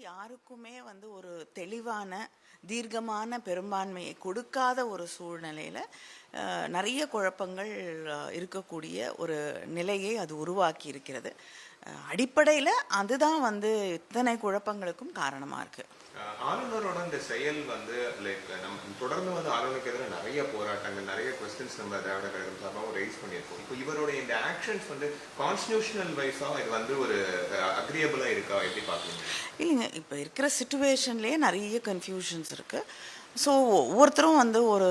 யாருக்குமே ஒரு தெளிவான தீர்க்கமான பெரும்பான்மையை கொடுக்காத ஒரு சூழ்நிலையில நிறைய குழப்பங்கள் இருக்கக்கூடிய ஒரு நிலையை அது உருவாக்கி இருக்கிறது. அடிப்படையில் அதுதான் இத்தனை குழப்பங்களுக்கும் காரணமா இருக்கு. ஆளுநரோட இந்த செயல் லைக் நம்ம தொடர்ந்து ஆளுநருக்கு எதிராக நிறைய போராட்டங்கள், நிறைய கொஸ்டின்ஸ் நம்ம திராவிட கழகம் சார்பாகவும் ரைஸ் பண்ணியிருக்கோம். இப்போ இவருடைய இந்த ஆக்ஷன்ஸ் கான்ஸ்டிடியூஷனல் வைஸா இது ஒரு அக்ரியபிளா இருக்கா, எப்படி பார்க்குறீங்க? இல்லைங்க, இப்போ இருக்கிற சிச்சுவேஷன்லேயே நிறைய கன்ஃபியூஷன்ஸ் இருக்குது. ஸோ ஒவ்வொருத்தரும் ஒரு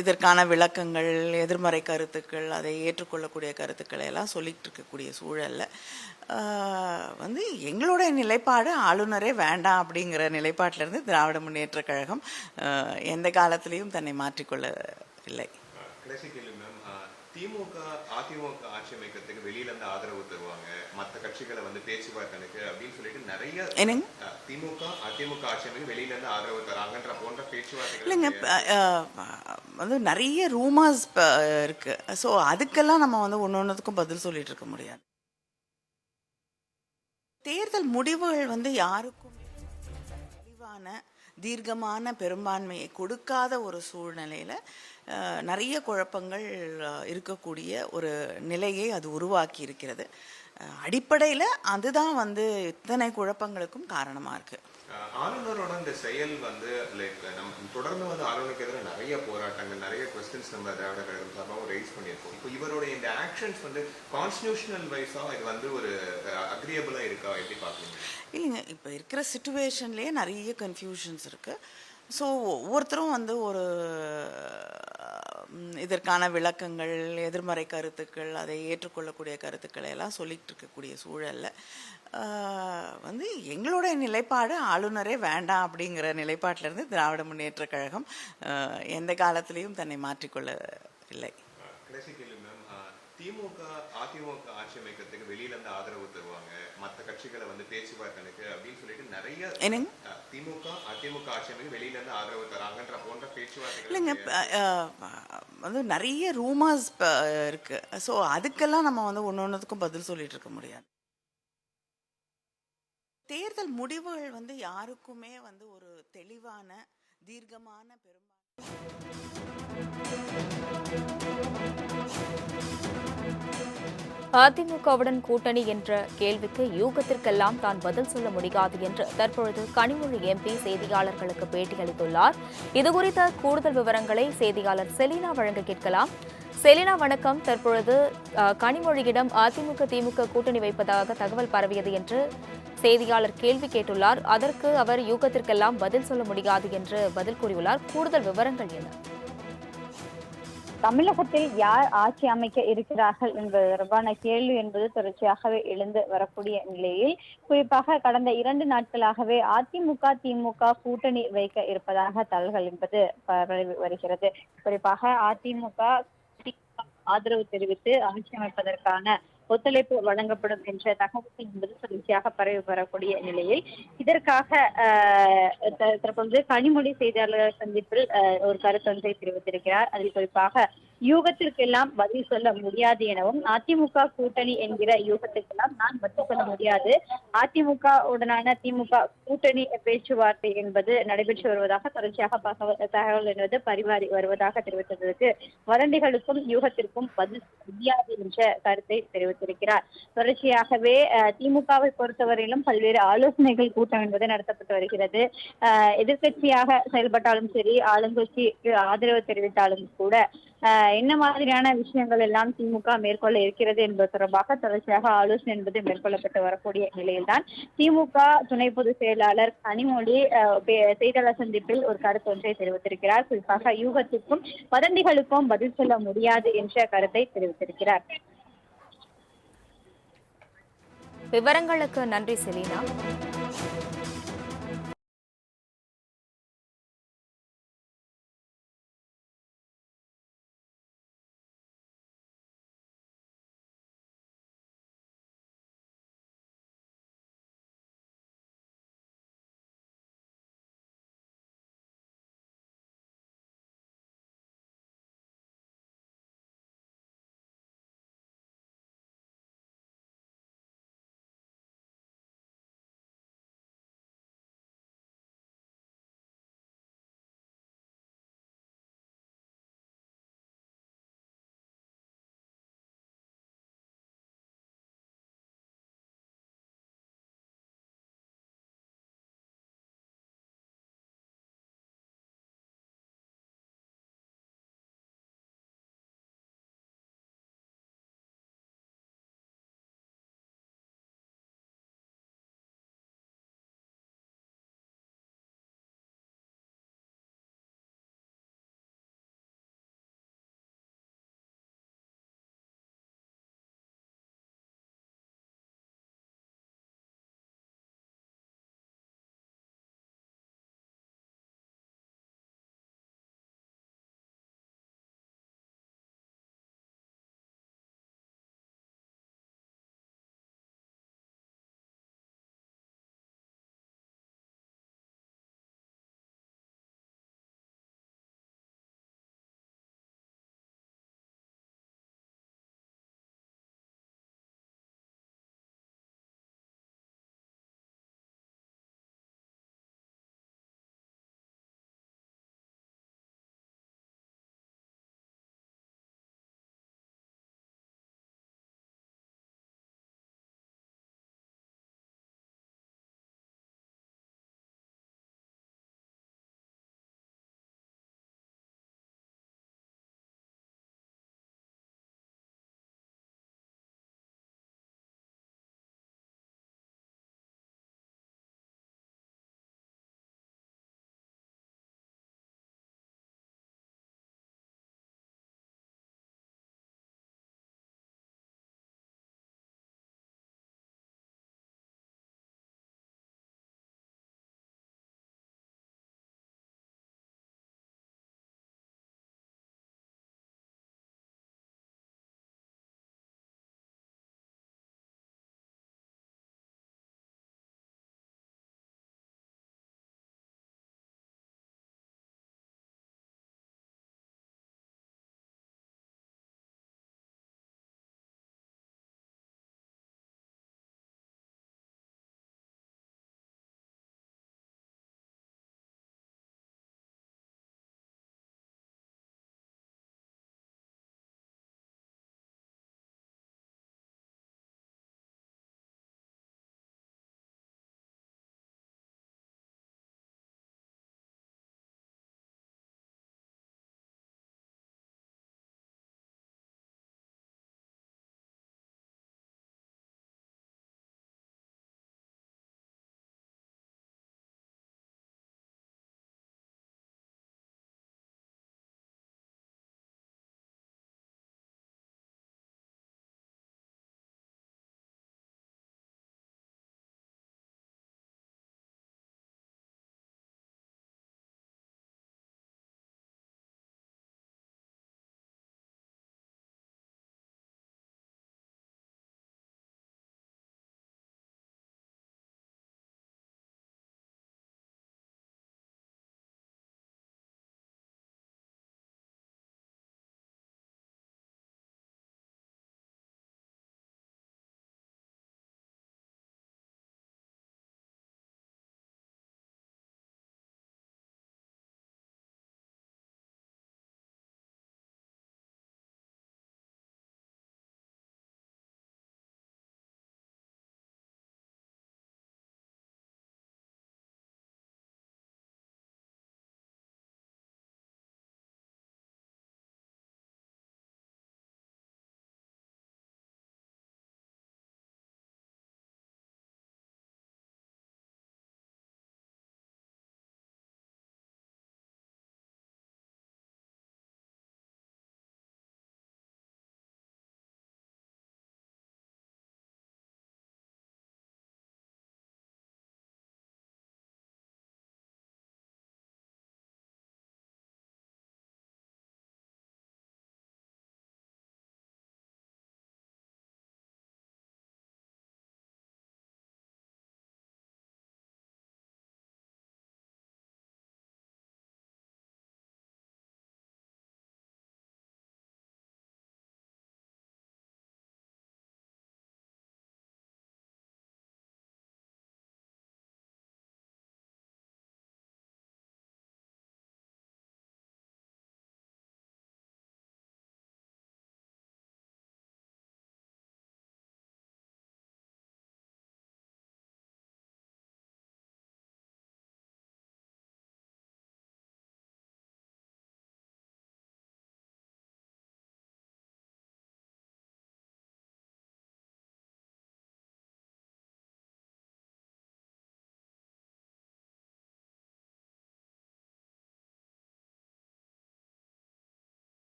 இதற்கான விளக்கங்கள், எதிர்மறை கருத்துக்கள், அதை ஏற்றுக்கொள்ளக்கூடிய கருத்துக்களை எல்லாம் சொல்லிகிட்டு இருக்கக்கூடிய சூழலில் எங்களுடைய நிலைப்பாடு ஆளுநரே வேண்டாம் அப்படிங்கிற நிலைப்பாட்டிலிருந்து திராவிட முன்னேற்ற கழகம் எந்த காலத்திலையும் தன்னை மாற்றிக்கொள்ளவில்லை. திமுக அதிமுக ஆட்சி அமைக்கிறதுக்கு வெளியில இருந்து ஆதரவு தருவாங்க, மற்ற கட்சிகளை பேச்சுவார்த்தைக்கு அப்படின்னு சொல்லிட்டு நிறைய திமுக அதிமுக ஆட்சி அமைக்க வெளியில இருந்து ஆதரவு தராங்கன்ற போன்ற பேச்சுவார்த்தைகள் இல்லைங்க. நிறைய ரூமர்ஸ் இருக்கு. ஸோ அதுக்கெல்லாம் நம்ம ஒன்னொன்னுக்கும் பதில் சொல்லிட்டு இருக்க முடியாது. தேர்தல் முடிவுகள் யாருக்கும் தெளிவான தீர்க்கமான பெரும்பான்மையை கொடுக்காத ஒரு சூழ்நிலையில் நிறைய குழப்பங்கள் இருக்கக்கூடிய ஒரு நிலையை அது உருவாக்கி இருக்கிறது. அடிப்படையில் அதுதான் இத்தனை குழப்பங்களுக்கும் காரணமாக இருக்குது. ஆளுநரோட இந்த செயல் லைக் நம்ம தொடர்ந்து ஆளுநருக்கு எதிராக நிறைய போராட்டங்கள், நிறைய கொஸ்டின்ஸ் நம்ம திராவிட கழகம் சார்பாகவும் ரைஸ் பண்ணியிருக்கோம். இப்போ இவருடைய இந்த ஆக்ஷன்ஸ் கான்ஸ்டிடியூஷனல் வைஸா இது ஒரு அக்ரியபிளா இருக்கா, எப்படி பார்க்குறீங்க? இல்லைங்க, இப்போ இருக்கிற சிச்சுவேஷன்லேயே நிறைய கன்ஃபியூஷன்ஸ் இருக்குது. ஸோ ஒவ்வொருத்தரும் ஒரு இதற்கான விளக்கங்கள், எதிர்மறை கருத்துக்கள், அதை ஏற்றுக்கொள்ளக்கூடிய கருத்துக்களை எல்லாம் சொல்லிகிட்டு இருக்கக்கூடிய சூழலில் எங்களுடைய நிலைப்பாடு ஆளுநரே வேண்டாம் அப்படிங்கிற நிலைப்பாட்டிலிருந்து திராவிட முன்னேற்ற கழகம் எந்த காலத்திலையும் தன்னை மாற்றிக்கொள்ளவில்லை. திமுக அதிமுக ஆட்சி அமைக்கிறதுக்கு வெளியில இருந்து ஆதரவு தருவாங்க, மற்ற கட்சிகளை பேச்சுவார்த்தைக்கு அப்படின்னு சொல்லிட்டு நிறைய திமுக அதிமுக ஆட்சி அமைக்க வெளியில இருந்து ஆதரவு தராங்கன்ற போன்ற பேச்சுவார்த்தைகள் இல்லைங்க. நிறைய ரூமர்ஸ் இருக்கு. ஸோ அதுக்கெல்லாம் நம்ம ஒன்னொன்னுக்கும் பதில் சொல்லிட்டு இருக்க முடியாது. தேர்தல் முடிவுகள் யாருக்குமே ஒரு தெளிவான தீர்க்கமான அதிமுகவுடன் கூட்டணி என்ற கேள்விக்கு யூகத்திற்கெல்லாம் தான் பதில் சொல்ல முடியாது என்று தற்பொழுது கனிமொழி எம்பி செய்தியாளர்களுக்கு பேட்டியளித்துள்ளார். இதுகுறித்த கூடுதல் விவரங்களை செய்தியாளர் செலினா வழங்க கேட்கலாம். செலினா, வணக்கம். தற்பொழுது கனிமொழியிடம் அதிமுக திமுக கூட்டணி வைப்பதாக தகவல் பரவியது என்று செய்தியாளர் கேள்வி கேட்டுள்ளார். அதற்கு அவர் யூகத்திற்கெல்லாம் பதில் சொல்ல முடியாது என்று பதில் கூறியுள்ளார். கூடுதல் விவரங்கள் என்ன? தமிழகத்தில் யார் ஆட்சி அமைக்க இருக்கிறார்கள் என்பது தொடர்பான கேள்வி என்பது தொடர்ச்சியாகவே எழுந்து வரக்கூடிய நிலையில், குறிப்பாக கடந்த 2 நாட்களாகவே அதிமுக திமுக கூட்டணி வைக்க இருப்பதாக தகவல்கள் என்பது பரவி வருகிறது. குறிப்பாக அதிமுக ஆதரவு தெரிவித்து ஆட்சி அமைப்பதற்கான ஒத்துழைப்பு வழங்கப்படும் என்ற தகவல் என்பது தொடர்ச்சியாக பரவி வரக்கூடிய நிலையில், இதற்காக தற்பொழுது கனிமொழி செய்தியாளர் சந்திப்பில் ஒரு கருத்தொன்றை தெரிவித்திருக்கிறார். அதில் குறிப்பாக யூகத்திற்கெல்லாம் பதில் சொல்ல முடியாது எனவும், அதிமுக கூட்டணி என்கிற யூகத்திற்கெல்லாம் நான் பதில் சொல்ல முடியாது, அதிமுக உடனான திமுக கூட்டணி பேச்சுவார்த்தை என்பது நடைபெற்று வருவதாக தொடர்ச்சியாக தகவல் என்பது பரிமாறி வருவதாக தெரிவித்ததற்கு வதந்திகளுக்கும் யூகத்திற்கும் பதில் முடியாது என்ற கருத்தை தெரிவித்திருக்கிறார். தொடர்ச்சியாகவே திமுகவை பொறுத்தவரையிலும் பல்வேறு ஆலோசனைகள் கூட்டம் என்பது நடத்தப்பட்டு வருகிறது. எதிர்கட்சியாக செயல்பட்டாலும் சரி, ஆளுங்கட்சிக்கு ஆதரவு தெரிவித்தாலும் கூட என்ன மாதிரியான விஷயங்கள் எல்லாம் திமுக மேற்கொள்ள இருக்கிறது என்பது தொடர்பாக தொடர்ச்சியாக ஆலோசனை என்பது மேற்கொள்ளப்பட்டு வரக்கூடிய நிலையில்தான் திமுக துணை பொதுச் செயலாளர் கனிமொழி செய்தியாளர் சந்திப்பில் ஒரு கருத்து ஒன்றை தெரிவித்திருக்கிறார். குறிப்பாக யூகத்திற்கும் வதந்திகளுக்கும் பதில் சொல்ல முடியாது என்ற கருத்தை தெரிவித்திருக்கிறார். விவரங்களுக்கு நன்றி செலினா.